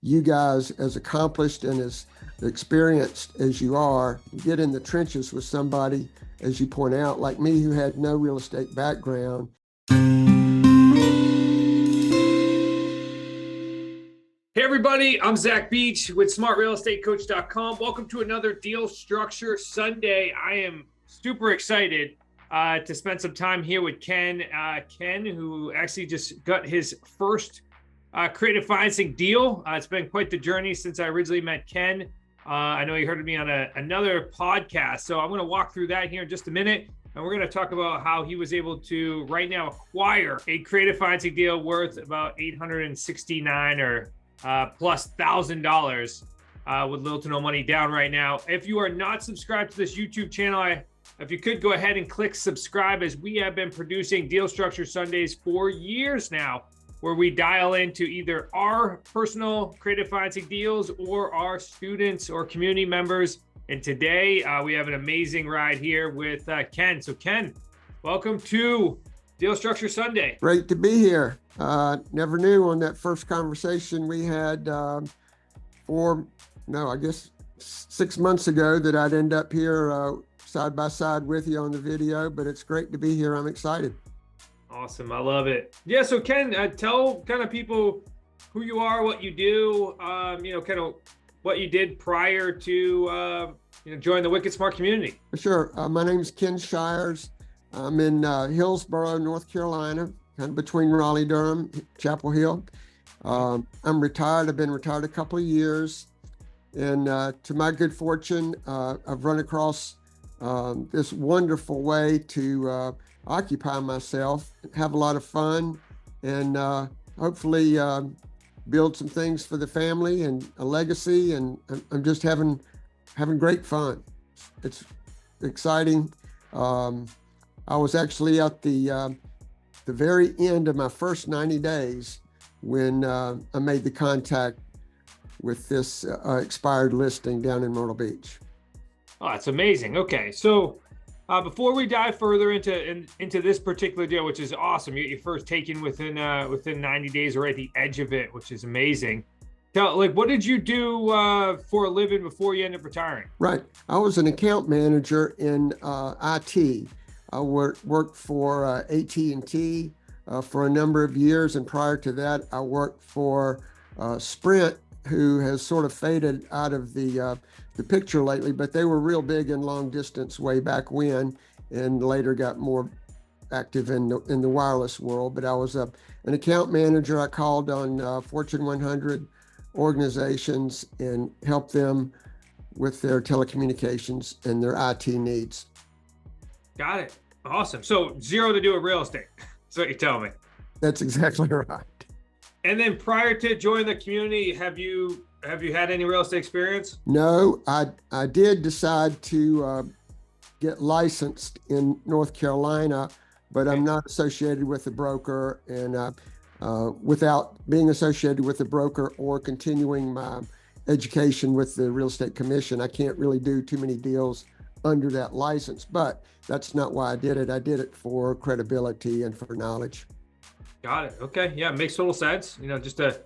you guys, as accomplished and as experienced as you are, get in the trenches with somebody, as you point out, like me, who had no real estate background. Hey everybody, I'm Zach Beach with smartrealestatecoach.com. Welcome to another Deal Structure Sunday. I am super excited to spend some time here with Ken. Ken, who actually just got his first creative financing deal. It's been quite the journey since I originally met Ken. I know you heard of me on another podcast, so I'm going to walk through that here in just a minute. And we're going to talk about how he was able to right now acquire a creative financing deal worth about $869 or plus $1,000 with little to no money down right now. If you are not subscribed to this YouTube channel, if you could go ahead and click subscribe, as we have been producing Deal Structure Sundays for years now, where we dial into either our personal creative financing deals or our students or community members. And today we have an amazing ride here with Ken. So Ken, welcome to Deal Structure Sunday. Great to be here. Never knew on that first conversation we had 6 months ago that I'd end up here side by side with you on the video, but it's great to be here. I'm excited. Awesome. I love it. Yeah. So Ken, tell kind of people who you are, what you do, kind of what you did prior to, join the Wicked Smart community. Sure. My name is Ken Shires. I'm in Hillsborough, North Carolina, kind of between Raleigh, Durham, Chapel Hill. I'm retired. I've been retired a couple of years. And to my good fortune, I've run across this wonderful way to occupy myself, have a lot of fun, and hopefully build some things for the family and a legacy. And I'm just having great fun. It's exciting. I was actually at the very end of my first 90 days when I made the contact with this expired listing down in Myrtle Beach. Oh, that's amazing. Okay, so before we dive further into this particular deal, which is awesome, you first taken within 90 days or at the edge of it, which is amazing. What did you do for a living before you ended up retiring? Right, I was an account manager in IT. I worked for AT&T for a number of years, and prior to that, I worked for Sprint, who has sort of faded out of the picture lately, but they were real big in long distance way back when, and later got more active in the wireless world. But I was an account manager. I called on Fortune 100 organizations and helped them with their telecommunications and their IT needs. Got it. Awesome. So zero to do with real estate. That's what you tell me. That's exactly right. And then prior to joining the community, have you had any real estate experience? No, I did decide to get licensed in North Carolina, but I'm not associated with a broker. And without being associated with a broker or continuing my education with the Real Estate Commission, I can't really do too many deals under that license. But that's not why I did it. I did it for credibility and for knowledge. Got it. Okay. Yeah, it makes total sense. Just to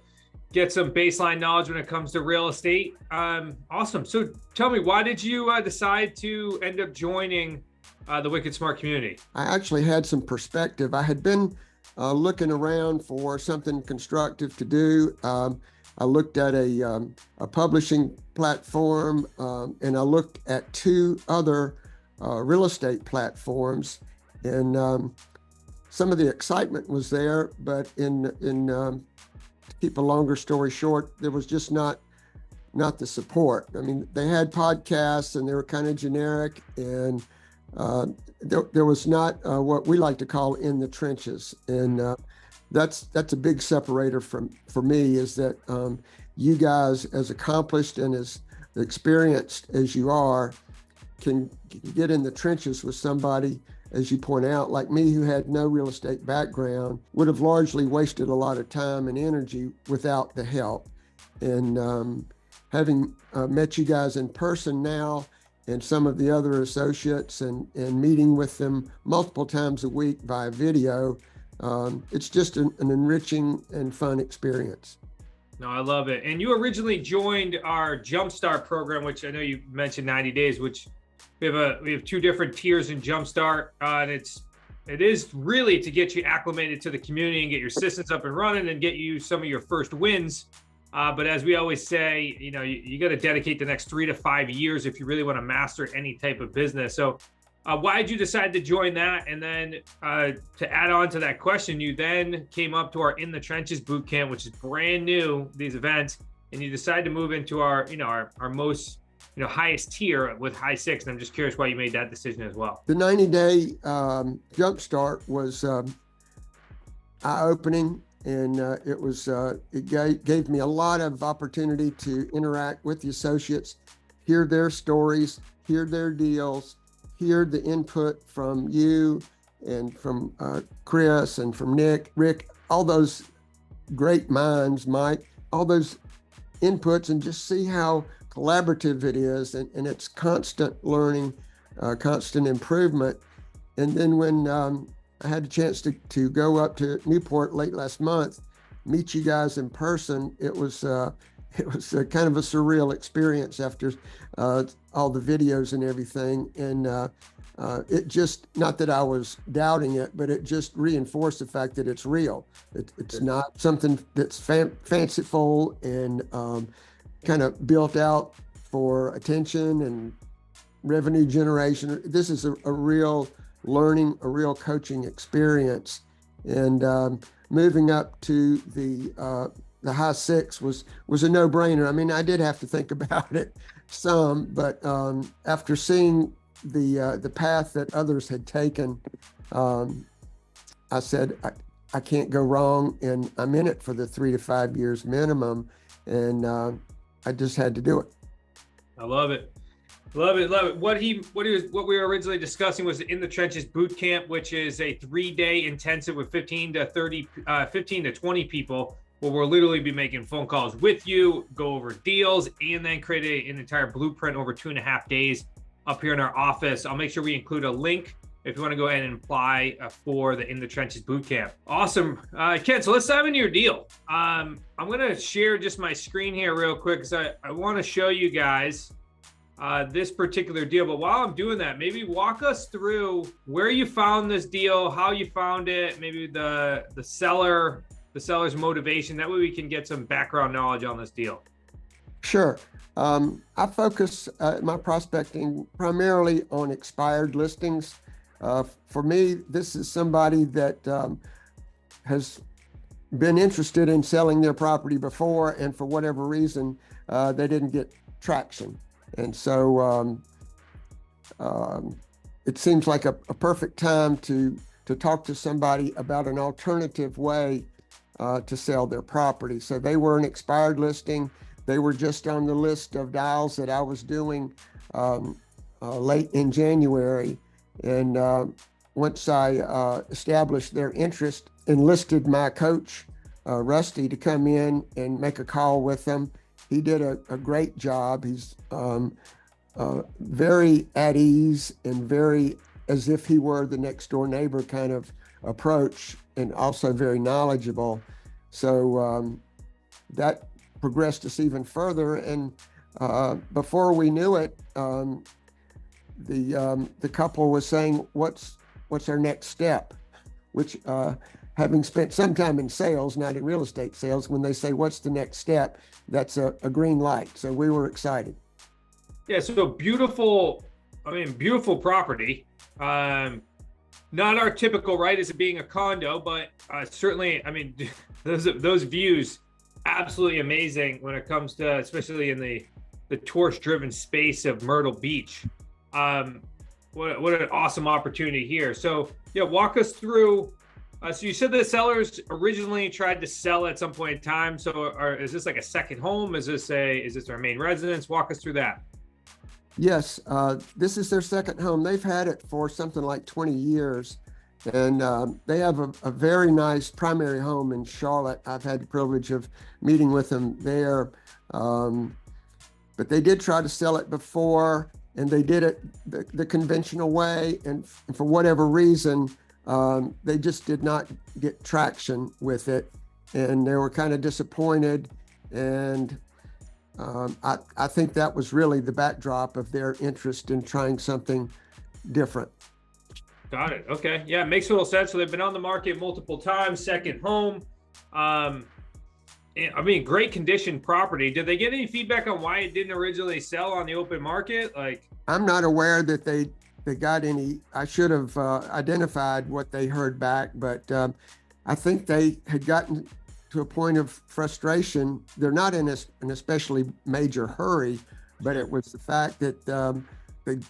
get some baseline knowledge when it comes to real estate. Awesome. So tell me, why did you decide to end up joining the Wicked Smart community? I actually had some perspective. I had been looking around for something constructive to do. I looked at a publishing platform, and I looked at two other real estate platforms, and some of the excitement was there, but to keep a longer story short, there was just not the support. I mean, they had podcasts and they were kind of generic, and there was not what we like to call in the trenches. And that's a big separator for me, is that you guys, as accomplished and as experienced as you are, can get in the trenches with somebody, as you point out, like me, who had no real estate background, would have largely wasted a lot of time and energy without the help. And having met you guys in person now, and some of the other associates, and meeting with them multiple times a week via video, it's just an enriching and fun experience. No, I love it. And you originally joined our Jumpstart program, which I know you mentioned 90 days, which we have two different tiers in Jumpstart. And it is really to get you acclimated to the community and get your systems up and running and get you some of your first wins. But as we always say, you got to dedicate the next 3 to 5 years if you really want to master any type of business. So why did you decide to join that? And then to add on to that question, you then came up to our In the Trenches boot camp, which is brand new, these events, and you decided to move into our most highest tier with High Six. And I'm just curious why you made that decision as well. The 90-day jumpstart was eye-opening, and it gave me a lot of opportunity to interact with the associates, hear their stories, hear their deals, hear the input from you and from Chris and from Nick, Rick, all those great minds, Mike, all those inputs, and just see how collaborative it is, and it's constant learning, constant improvement. And then when I had the chance to go up to Newport late last month, meet you guys in person, it was a kind of a surreal experience after all the videos and everything. And it just, not that I was doubting it, but it just reinforced the fact that it's real. It's not something that's fanciful and kind of built out for attention and revenue generation. This is a real learning, a real coaching experience. And moving up to the High Six was a no-brainer. I mean, I did have to think about it some, but after seeing the path that others had taken, I said, I can't go wrong, and I'm in it for the 3 to 5 years minimum, and I just had to do it. I love it. Love it. What we were originally discussing was the In the Trenches boot camp, which is a 3-day intensive with 15 to 20 people, where we'll literally be making phone calls with you, go over deals, and then create an entire blueprint over 2.5 days up here in our office. I'll make sure we include a link if you want to go ahead and apply for the In the Trenches boot camp. Awesome. Ken, so let's dive into your deal. I'm going to share just my screen here real quick because I want to show you guys this particular deal. But while I'm doing that, maybe walk us through where you found this deal, how you found it, maybe the seller's motivation. That way we can get some background knowledge on this deal. Sure. I focus my prospecting primarily on expired listings. For me, this is somebody that has been interested in selling their property before, and for whatever reason, they didn't get traction. And so it seems like a perfect time to talk to somebody about an alternative way to sell their property. So they were an expired listing. They were just on the list of dials that I was doing late in January. And once I established their interest, enlisted my coach, Rusty, to come in and make a call with them. He did a great job. He's very at ease and very as if he were the next door neighbor kind of approach, and also very knowledgeable. So that progressed us even further. And before we knew it, the couple was saying, what's our next step? Which having spent some time in sales, not in real estate sales, when they say, what's the next step? That's a green light. So we were excited. Yeah, so beautiful property. Not our typical, right, as it being a condo, but certainly, those views, absolutely amazing when it comes to, especially in the tourist-driven space of Myrtle Beach. What an awesome opportunity here. So yeah, walk us through. So you said the sellers originally tried to sell at some point in time. So is this like a second home? Is this their main residence? Walk us through that. Yes, this is their second home. They've had it for something like 20 years, and they have a very nice primary home in Charlotte. I've had the privilege of meeting with them there, but they did try to sell it before, and they did it the conventional way, and for whatever reason, they just did not get traction with it, and they were kind of disappointed. And I think that was really the backdrop of their interest in trying something different. Got it. Okay. Yeah, it makes a little sense. So they've been on the market multiple times, second home. I mean, great condition property. Did they get any feedback on why it didn't originally sell on the open market? I'm not aware that they got any. I should have identified what they heard back, but I think they had gotten to a point of frustration. They're not in an especially major hurry, but it was the fact that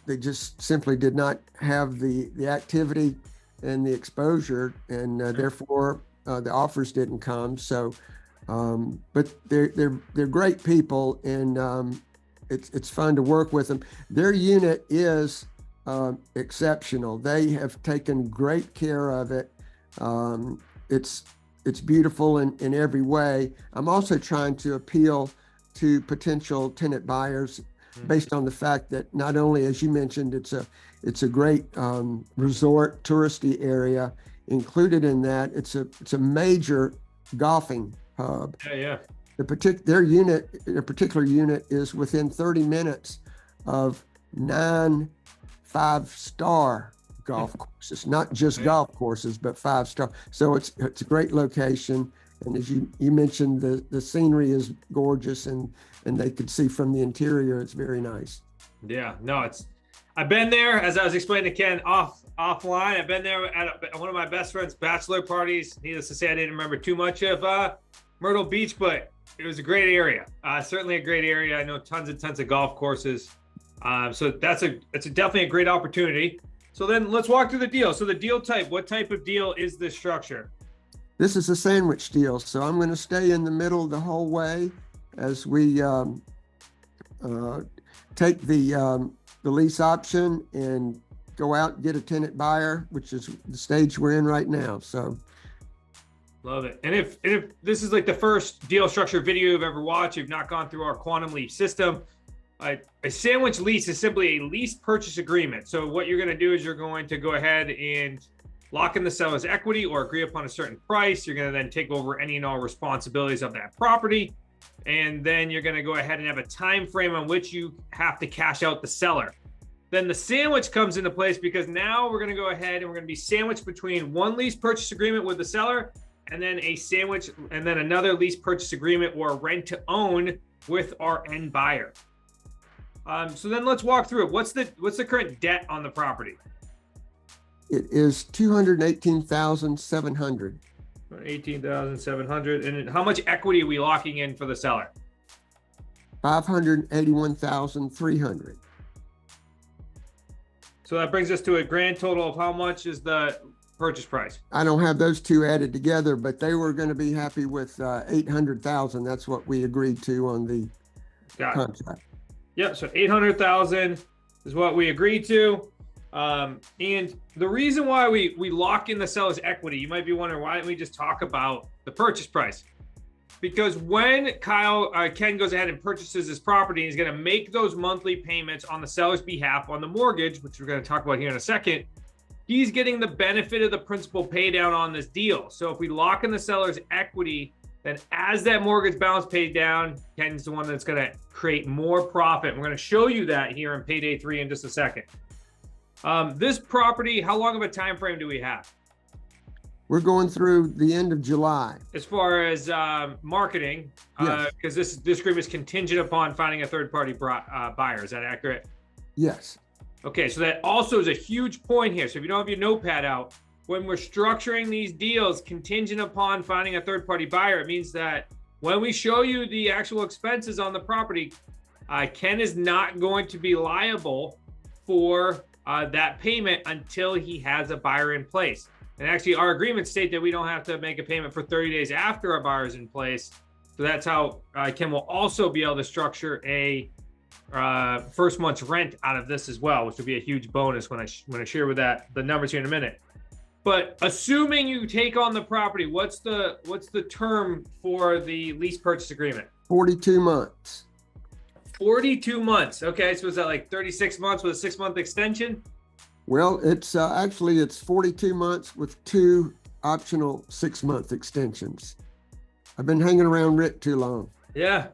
they just simply did not have the activity and the exposure, and therefore the offers didn't come. So, but they're great people, and it's fun to work with them. Their unit is exceptional. They have taken great care of it. It's beautiful in every way. I'm also trying to appeal to potential tenant buyers based on the fact that not only, as you mentioned, it's a great resort touristy area. Included in that, it's a major golfing hub. Yeah. Their particular unit is within 30 minutes of 9 5-star golf courses, not just golf courses, but 5-star. So it's a great location. And as you mentioned, the scenery is gorgeous, and they could see from the interior, it's very nice. Yeah, no, I've been there, as I was explaining to Ken offline. I've been there at one of my best friend's bachelor parties. Needless to say, I didn't remember too much of Myrtle Beach, but it was a great area. Certainly a great area. I know tons and tons of golf courses. So it's definitely a great opportunity. So then let's walk through the deal. So the deal type, what type of deal is this structure? This is a sandwich deal. So I'm going to stay in the middle the whole way as we take the lease option and go out and get a tenant buyer, which is the stage we're in right now. So love it. And if this is like the first deal structure video you've ever watched, you've not gone through our quantum leap system. A sandwich lease is simply a lease purchase agreement. So what you're going to do is you're going to go ahead and lock in the seller's equity or agree upon a certain price. You're going to then take over any and all responsibilities of that property. And then you're going to go ahead and have a time frame on which you have to cash out the seller. Then the sandwich comes into place because now we're going to go ahead and we're going to be sandwiched between one lease purchase agreement with the seller and then a sandwich and then another lease purchase agreement or rent to own with our end buyer. So then let's walk through it. What's the current debt on the property? it is $218,700. 18,700. And how much equity are we locking in for the seller? $581,300. So that brings us to a grand total of how much is the purchase price? I don't have those two added together, but they were going to be happy with $800,000. That's what we agreed to on the contract. Yeah, so $800,000 is what we agreed to. And the reason why we lock in the seller's equity, you might be wondering, why didn't we just talk about the purchase price? Because when Ken goes ahead and purchases his property, he's going to make those monthly payments on the seller's behalf on the mortgage, which we're going to talk about here in a second. He's getting the benefit of the principal pay down on this deal. So if we lock in the seller's equity, then as that mortgage balance pays down, Ken's the one that's going to create more profit. We're going to show you that here in Payday 3 in just a second. This property, how long of a time frame do we have? We're going through the end of July. As far as marketing, Yes. because this agreement is contingent upon finding a third-party buyer. Is that accurate? Yes. Okay, so that also is a huge point here. So if you don't have your notepad out, when we're structuring these deals contingent upon finding a third-party buyer, it means that when we show you the actual expenses on the property, Ken is not going to be liable for that payment until he has a buyer in place. And actually, our agreements state that we don't have to make a payment for 30 days after our buyer's in place. So that's how Ken will also be able to structure a first month's rent out of this as well, which will be a huge bonus when I share with the numbers here in a minute. But assuming you take on the property, what's the term for the lease purchase agreement? 42 months. 42 months. Okay, so is that like 36 months with a 6-month extension? Well, it's actually 42 months with 2 optional 6-month extensions. I've been hanging around Rick too long. Yeah.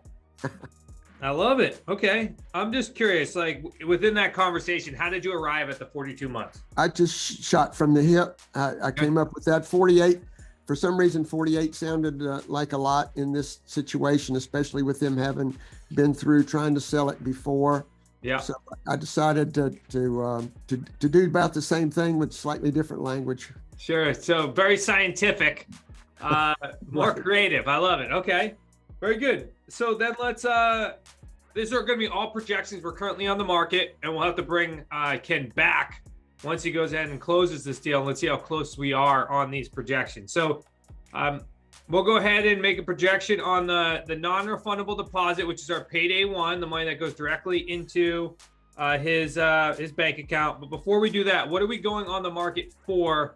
I love it. Okay. I'm just curious, like within that conversation, how did you arrive at the 42 months? I just shot from the hip. I came up with that 48. For some reason, 48 sounded like a lot in this situation, especially with them having been through trying to sell it before. Yeah. So I decided to do about the same thing with slightly different language. Sure. So very scientific, more creative. I love it. Okay. Very good. So then let's, these are going to be all projections. We're currently on the market, and we'll have to bring Ken back once he goes ahead and closes this deal. And let's see how close we are on these projections. So we'll go ahead and make a projection on the non-refundable deposit, which is our payday one, the money that goes directly into his bank account. But before we do that, what are we going on the market for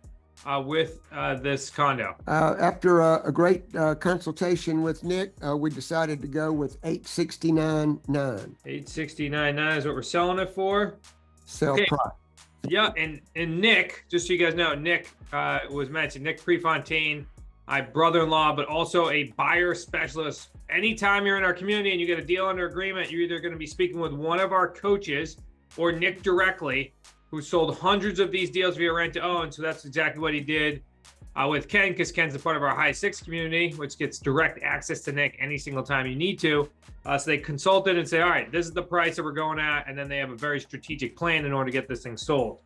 with this condo? After a great consultation with Nick, we decided to go with $869,900. $869,900 is what we're selling it for. Sell Okay. price. Yeah, and Nick, just so you guys know, Nick was mentioned. Nick Prefontaine, my brother-in-law, but also a buyer specialist. Anytime you're in our community and you get a deal under agreement, you're either going to be speaking with one of our coaches or Nick directly, who sold hundreds of these deals via rent to own. So that's exactly what he did with Ken, because Ken's a part of our high six community, which gets direct access to Nick any single time you need to. So they consulted and say, all right, this is the price that we're going at. And then they have a very strategic plan in order to get this thing sold.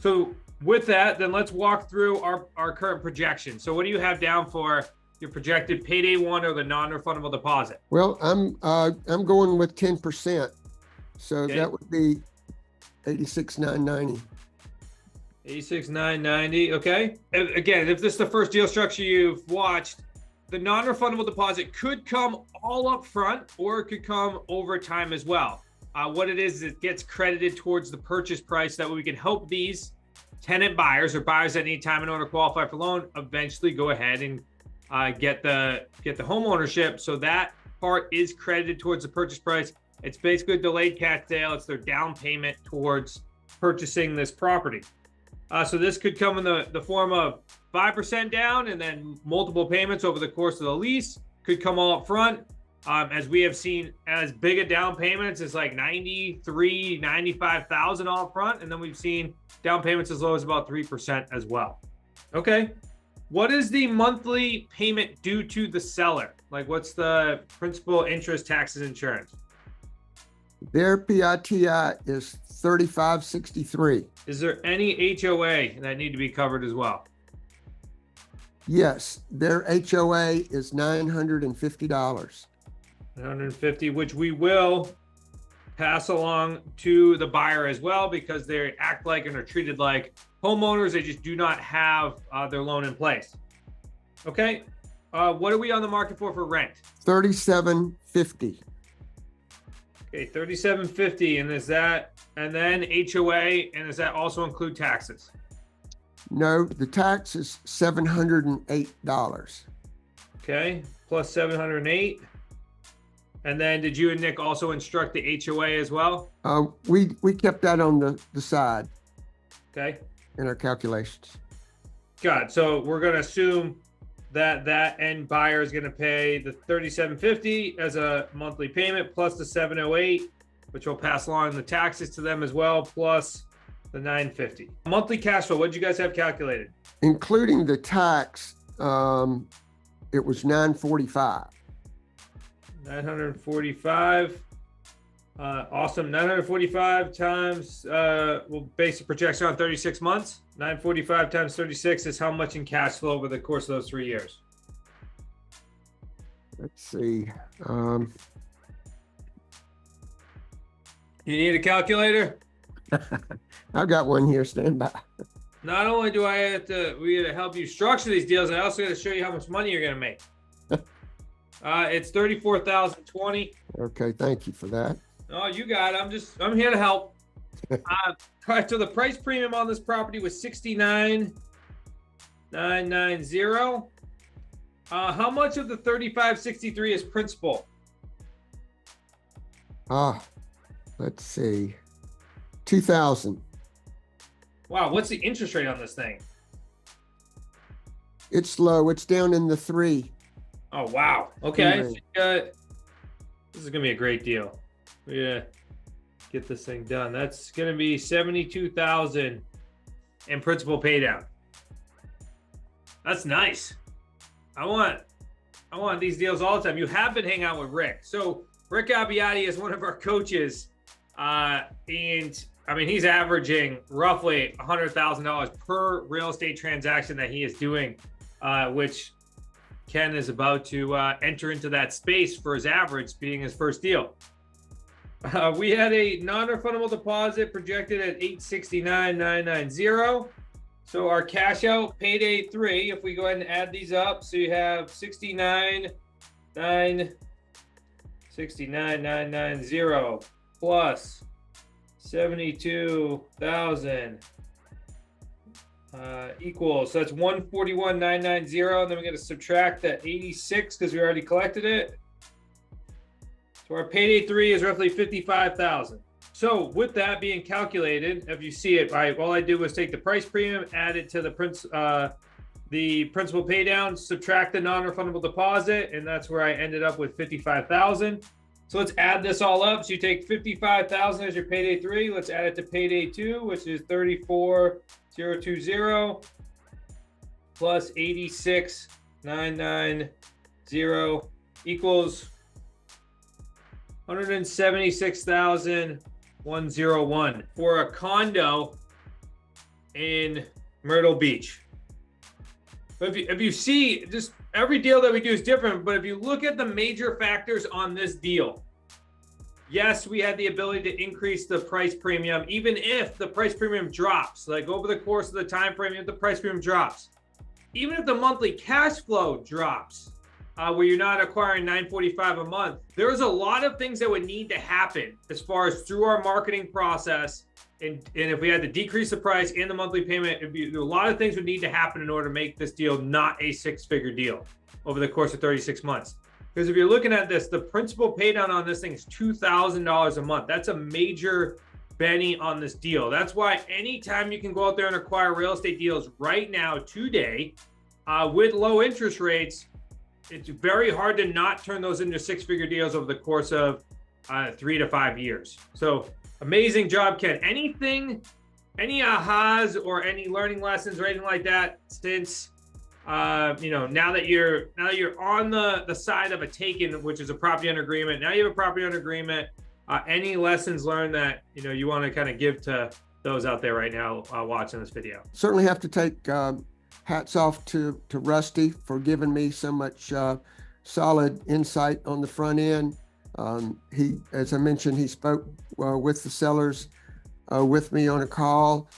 So with that, then let's walk through our current projection. So what do you have down for your projected payday one or the non-refundable deposit? Well, I'm going with 10%. So Okay. that would be $86,990. $86,990. Okay. Again, if this is the first deal structure you've watched, the non-refundable deposit could come all up front, or it could come over time as well. What it is, it gets credited towards the purchase price. That way we can help these tenant buyers or buyers that need time in order to qualify for loan eventually go ahead and get the home ownership. So that part is credited towards the purchase price. It's basically a delayed cash sale. It's their down payment towards purchasing this property. So this could come in the form of 5% down and then multiple payments over the course of the lease. Could come all up front. As we have seen, as big a down payments as like $93,000, $95,000 all up front. And then we've seen down payments as low as about 3% as well. Okay. What is the monthly payment due to the seller? Like what's the principal, interest, taxes, insurance? Their PITI is $35.63. Is there any HOA that need to be covered as well? Yes, their HOA is $950. $150, which we will pass along to the buyer as well, because they act like and are treated like homeowners. They just do not have their loan in place. Okay. What are we on the market for rent? $37.50. Okay, $37.50, and is that, and then HOA, and does that also include taxes? No, the tax is $708. Okay, plus 708. And then did you and Nick also instruct the HOA as well? We kept that on the side Okay. in our calculations. Got it. So we're going to assume that end buyer is going to pay the $37.50 as a monthly payment, plus the $708, which will pass along the taxes to them as well, plus the $950. Monthly cash flow, what did you guys have calculated? Including the tax, it was $945. 945. Awesome. 945 times, we'll base the projection on 36 months. 945 times 36 is how much in cash flow over the course of those 3 years? Let's see. You need a calculator? I've got one here, stand by. Not only do we have to help you structure these deals, I also got to show you how much money you're going to make. It's $34,020. Okay, thank you for that. Oh, you got it. I'm here to help. So the price premium on this property was $69,990. How much of the $35.63 is principal? Let's see. 2,000. Wow, what's the interest rate on this thing? It's low. It's down in the 3. Oh, wow. Okay. I think, this is going to be a great deal. Yeah. Get this thing done. That's going to be $72,000 in principal pay down. That's nice. I want these deals all the time. You have been hanging out with Rick. So Rick Abbiati is one of our coaches. And I mean, he's averaging roughly $100,000 per real estate transaction that he is doing, which Ken is about to enter into that space for his average being his first deal. We had a non-refundable deposit projected at $869,990. So our cash out payday 3, if we go ahead and add these up, so you have 69,990 plus 72,000 equals, so that's 141,990, and then we're going to subtract that 86 because we already collected it. So our payday 3 is roughly 55,000. So with that being calculated, if you see it, all I did was take the price premium, add it to the principal pay down, subtract the non-refundable deposit, and that's where I ended up with 55,000. So let's add this all up. So you take 55,000 as your payday 3. Let's add it to payday 2, which is 34,020 plus 86,990 equals 176,101 for a condo in Myrtle Beach. But if you see, just every deal that we do is different, but if you look at the major factors on this deal, yes, we had the ability to increase the price premium, even if the price premium drops, like over the course of the time frame, if the price premium drops, even if the monthly cash flow drops, where you're not acquiring $945 a month, there's a lot of things that would need to happen as far as through our marketing process. And if we had to decrease the price and the monthly payment, a lot of things would need to happen in order to make this deal not a six-figure deal over the course of 36 months. Because if you're looking at this, the principal pay down on this thing is $2,000 a month. That's a major Benny on this deal. That's why anytime you can go out there and acquire real estate deals right now, today, with low interest rates, it's very hard to not turn those into six-figure deals over the course of 3 to 5 years. So amazing job, Ken. Any ahas or any learning lessons or anything like that since now that you're on the side of a taken, which is a property under agreement. Now you have a property under agreement. Any lessons learned that you want to kind of give to those out there right now watching this video? Certainly have to take hats off to Rusty for giving me so much solid insight on the front end. He, as I mentioned, he spoke with the sellers with me on a call.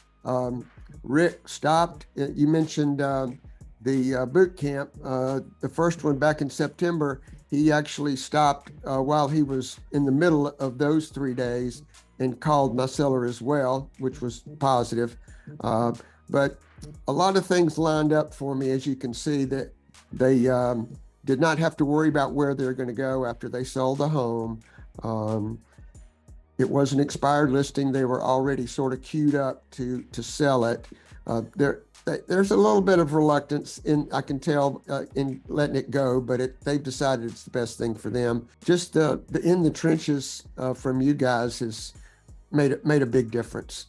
Rick stopped. You mentioned the boot camp, the first one back in September. He actually stopped while he was in the middle of those 3 days and called my seller as well, which was positive. But a lot of things lined up for me, as you can see, that they did not have to worry about where they're going to go after they sold the home. It was an expired listing. They were already sort of queued up to sell it. There's a little bit of reluctance I can tell in letting it go, but they've decided it's the best thing for them. Just the in the trenches from you guys has made a big difference.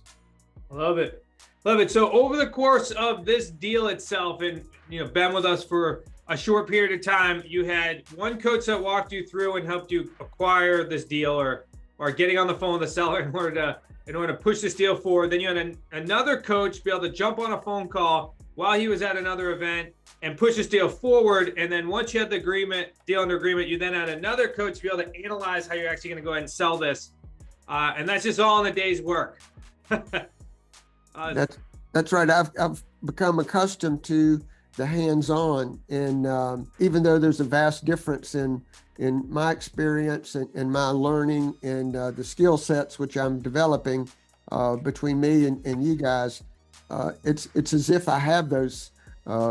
Love it. Love it. So over the course of this deal itself, and been with us for a short period of time, you had one coach that walked you through and helped you acquire this deal, or getting on the phone with the seller in order to push this deal forward. Then you had another coach be able to jump on a phone call while he was at another event and push this deal forward. And then once you had the deal under agreement, you then had another coach be able to analyze how you're actually going to go ahead and sell this. And that's just all in a day's work. That's right. I've become accustomed to the hands-on, and even though there's a vast difference in my experience and my learning and the skill sets which I'm developing between me and you guys, it's as if I have those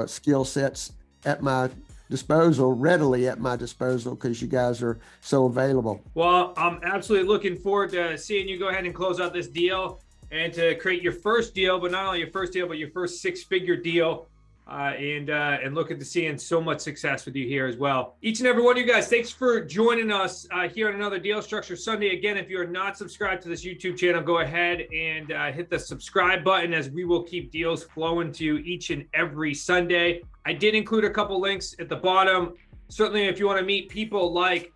skill sets at my disposal, readily at my disposal, because you guys are so available. Well, I'm absolutely looking forward to seeing you go ahead and close out this deal and to create your first deal, but not only your first deal, but your first six-figure deal. and looking to seeing so much success with you here as well. Each and every one of you guys, thanks for joining us here on another Deal Structure Sunday. Again, if you're not subscribed to this YouTube channel, go ahead and hit the subscribe button, as we will keep deals flowing to you each and every Sunday. I did include a couple links at the bottom. Certainly, if you want to meet people like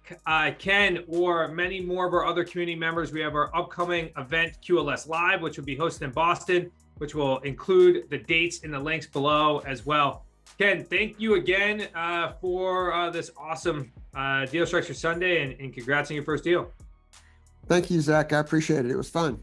Ken or many more of our other community members, we have our upcoming event, QLS Live, which will be hosted in Boston, which will include the dates in the links below as well. Ken, thank you again for this awesome Deal Structure Sunday, and congrats on your first deal. Thank you, Zach. I appreciate it. It was fun.